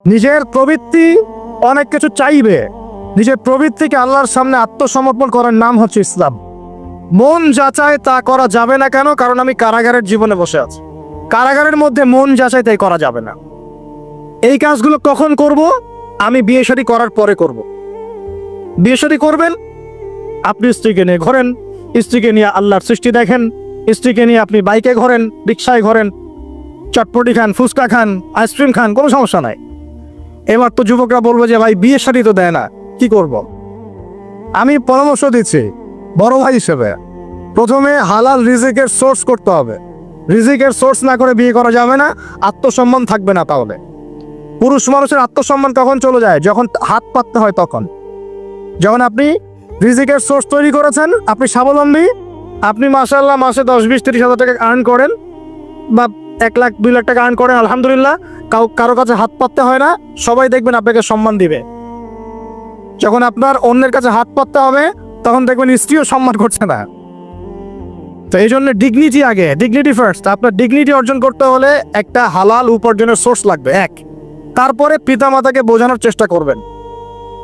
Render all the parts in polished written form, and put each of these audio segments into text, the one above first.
নিজের প্রবৃত্তি অনেক কিছু চাইবে, নিজের প্রবৃত্তিকে আল্লাহর সামনে আত্মসমর্পণ করার নাম হচ্ছে ইসলাম। মন যাচাই তা করা যাবে না কেন? কারণ আমি কারাগারের জীবনে বসে আছি। কারাগারের মধ্যে মন যাচাই তাই করা যাবে না। এই কাজগুলো কখন করব? আমি বিয়ে শাদী করার পরে করব। বিয়ে শাদী করবেন, আপনি স্ত্রীকে নিয়ে ঘোরেন, স্ত্রীকে নিয়ে আল্লাহর সৃষ্টি দেখেন, স্ত্রীকে নিয়ে আপনি বাইকে ঘোরেন, রিক্সায় ঘোরেন, চটপটি খান, ফুচকা খান, আইসক্রিম খান, কোনো সমস্যা নাই। এবার তো যুবকরা বলবো যে ভাই বিয়ে শাদী তো দেয় না, কি করব? আমি পরামর্শ দিচ্ছি বড় ভাই হিসেবে, প্রথমে হালাল রিজিকের সোর্স করতে হবে। রিজিকের সোর্স না করে বিয়ে করা যাবে না, আত্মসম্মান থাকবে না। তাহলে পুরুষ মানুষের আত্মসম্মান কখন চলে যায়? যখন হাত পাততে হয় তখন। যখন আপনি রিজিকের সোর্স তৈরি করেছেন, আপনি স্বাবলম্বী, আপনি মাশাআল্লাহ মাসে 10-20-30 হাজার টাকা আর্ন করেন বা 1 লাখ 2 লাখ টাকা আর্ন করেন, আলহামদুলিল্লাহ, কারো কাছে হাত পাততে হয় না, সবাই দেখবেন আপনাকে সম্মান দিবে। যখন আপনার অন্যের কাছে হাত পাততে হবে তখন দেখবেন স্ত্রীও সম্মান করছে না। তো এই জন্য ডিগনিটি আগে, ডিগনিটি ফার্স্ট। আপনার ডিগনিটি অর্জন করতে হলে একটা হালাল উপার্জনের সোর্স লাগবে, এক। তারপরে পিতামাতাকে বোঝানোর চেষ্টা করবেন।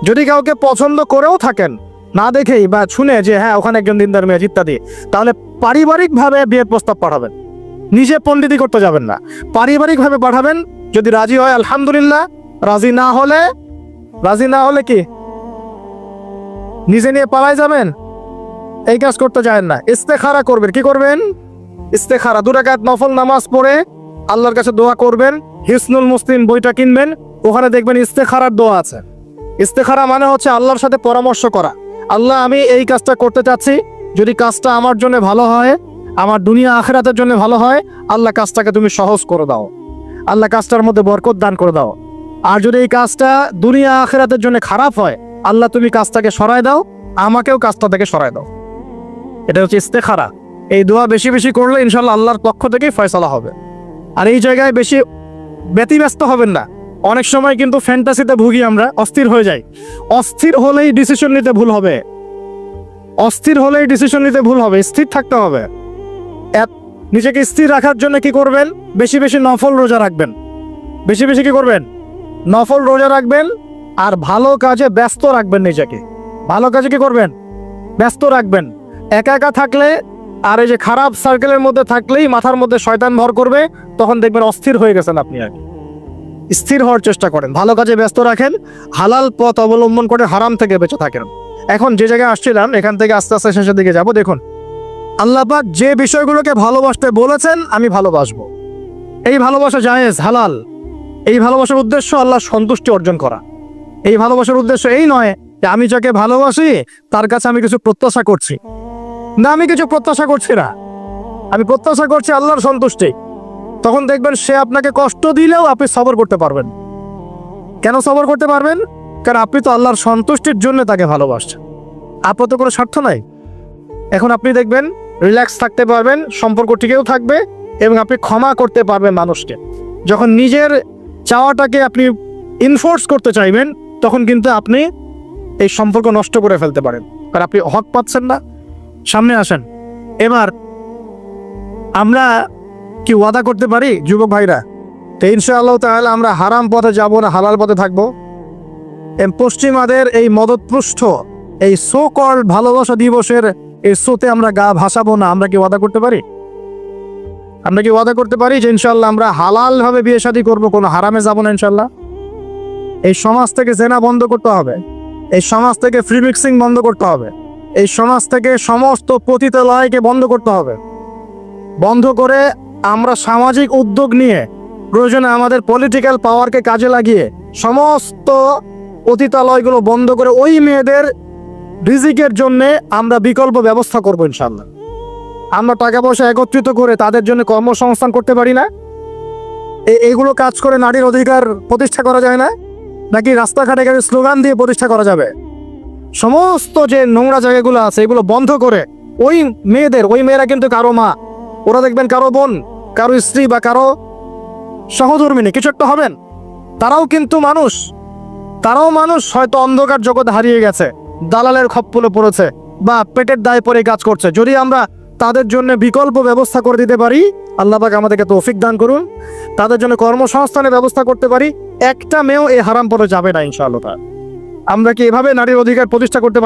যদি কাউকে পছন্দ করেও থাকেন, না দেখেই বা শুনে যে হ্যাঁ ওখানে একজন দিনদার মেয়ে ইত্যাদি, তাহলে পারিবারিকভাবে বিয়ের প্রস্তাব পাঠাবেন। নিজে পণ্ডিতি করতে যাবেন না, পারিবারিকভাবে পাঠাবেন। যদি রাজি হয় আলহামদুলিল্লাহ, রাজি না হলে কি নিজে নিয়ে পালাই যাবেন? এই কাজ করতে যায় না। ইস্তেখারা করবেন। কি করবেন? ইস্তেখারা। 2 রাকাত নফল নামাজ পড়ে আল্লাহর কাছে দোয়া করবেন। হিসনুল মুসলিম বইটা কিনবেন, ওখানে দেখবেন ইস্তেখারার দোয়া আছে। ইস্তেখারা মানে হচ্ছে আল্লাহর সাথে পরামর্শ করা। আল্লাহ, আমি এই কাজটা করতে চাচ্ছি, যদি কাজটা আমার জন্য ভালো হয়, আমার দুনিয়া আখিরাতের জন্য ভালো হয়, আল্লাহ কাজটাকে তুমি সহজ করে দাও, আল্লাহ কাজটার মধ্যে বরকত দান করে দাও। আর যদি এই কাজটা দুনিয়া আখিরাতের জন্য খারাপ হয়, আল্লাহ তুমি কাজটাকে সরায় দাও, আমাকেও কাজটা থেকে সরায় দাও। এটা হচ্ছে ইস্তেখারা। এই দোয়া বেশি বেশি করলে ইনশাল্লাহ আল্লাহর পক্ষ থেকেই ফয়সালা হবে। আর এই জায়গায় বেশি ব্যতিব্যস্ত হবেন না। অনেক সময় কিন্তু ফ্যান্টাসিতে ভুগি আমরা, অস্থির হয়ে যাই। অস্থির হলেই ডিসিশন নিতে ভুল হবে, অস্থির হলেই ডিসিশন নিতে ভুল হবে। স্থির থাকতে হবে। নিজেকে স্থির রাখার জন্য কি করবেন? বেশি বেশি নফল রোজা রাখবেন। বেশি বেশি কি করবেন? নফল রোজা রাখবেন। আর ভালো কাজে ব্যস্ত রাখবেন নিজেকে। ভালো কাজে কি করবেন? ব্যস্ত রাখবেন। একা একা থাকলে আর এই যে খারাপ সার্কেলের মধ্যে থাকলেই মাথার মধ্যে শয়তান ভর করবে, তখন দেখবেন অস্থির হয়ে গেছেন আপনি। আগে স্থির হওয়ার চেষ্টা করেন, ভালো কাজে ব্যস্ত রাখেন, হালাল পথ অবলম্বন করে হারাম থেকে বেঁচে থাকেন। এখন যে জায়গায় আসছিলাম, এখান থেকে আস্তে আস্তে শেষের দিকে যাব। দেখুন, আল্লাহ পাক যে বিষয়গুলোকে ভালোবাসতে বলেছেন আমি ভালোবাসবো, এই ভালোবাসা জায়েজ, হালাল। এই ভালোবাসার উদ্দেশ্য আল্লাহ সন্তুষ্টি অর্জন করা। এই ভালোবাসার উদ্দেশ্য এই নয় যে আমি যাকে ভালোবাসি তার কাছে আমি কিছু প্রত্যাশা করছি। না, আমি কিছু প্রত্যাশা করছি না, আমি প্রত্যাশা করছি আল্লাহর সন্তুষ্টি। তখন দেখবেন সে আপনাকে কষ্ট দিলেও আপনি সবর করতে পারবেন। কেন সবর করতে পারবেন? কারণ আপনি তো আল্লাহর সন্তুষ্টির জন্য তাকে ভালোবাসছেন, আপনার তো কোনো স্বার্থ নাই। এখন আপনি দেখবেন রিল্যাক্স থাকতে পারবেন, সম্পর্ক টিকেও থাকবে এবং আপনি ক্ষমা করতে পারবেন মানুষকে। যখন নিজের চাওয়াটাকে আপনি ইনফোর্স করতে চাইবেন, তখন কিন্তু আপনি এই সম্পর্ক নষ্ট করে ফেলতে পারেন, কারণ আপনি হক পাচ্ছেন না। সামনে আসেন। এবার আমরা কি ওয়াদা করতে পারি যুবক ভাইরা? তো ইনশাআল্লাহ তাআলা আমরা হারাম পথে যাব না, হালাল পথে থাকবো। পশ্চিমাদের এই মদতপুষ্ট এই সো কল ভালোবাসা দিবসের এই শোতে আমরা গা ভাসাবো না। আমরা কি ওয়াদা করতে পারি? আমরা কি ওয়াদা করতে পারি যে ইনশাআল্লাহ আমরা হালাল ভাবে বিয়ে শাদী করবো, কোনো হারামে যাব না ইনশাআল্লাহ? এই সমাজ থেকে জেনা বন্ধ করতে হবে, এই সমাজ থেকে ফ্রি মিক্সিং বন্ধ করতে হবে, এই সমাজ থেকে সমস্ত পতিতালয়কে বন্ধ করতে হবে। বন্ধ করে আমরা সামাজিক উদ্যোগ নিয়ে, প্রয়োজনে আমাদের পলিটিক্যাল পাওয়ারকে কাজে লাগিয়ে সমস্ত পতিতালয়গুলো বন্ধ করে ওই মেয়েদের রিজিকের জন্য আমরা বিকল্প ব্যবস্থা করবো ইনশাআল্লাহ। আমরা টাকা পয়সা একত্রিত করে তাদের জন্য কর্মসংস্থান করতে পারি না? এইগুলো কাজ করে নারীর অধিকার প্রতিষ্ঠা করা যায় না? নাকি রাস্তাঘাটে গেলে স্লোগান দিয়ে প্রতিষ্ঠা করা যাবে? সমস্ত যে নোংরা জায়গাগুলো আছে এগুলো বন্ধ করে ওই মেয়েরা কিন্তু কারো মা, ওরা দেখবেন কারো বোন, কারো স্ত্রী বা কারো সহধর্মিনী কিছু একটা হবেন। তারাও কিন্তু মানুষ, তারাও মানুষ, হয়তো অন্ধকার জগৎ হারিয়ে গেছে, দালালের খপ্পরে পড়েছে বা পেটের দায়ে পড়ে কাজ করছে। যদি আমরা তাদের জন্য বিকল্প ব্যবস্থা করে দিতে পারি, আল্লাহ পাক আমাদেরকে তৌফিক দান করুন, তাদের জন্য কর্মসংস্থানের ব্যবস্থা করতে পারি, একটা মেয়েও এই হারাম পরে যাবে না ইনশাআল্লাহ। আমরা কি এভাবে নারীর অধিকার প্রতিষ্ঠা করতে পারি?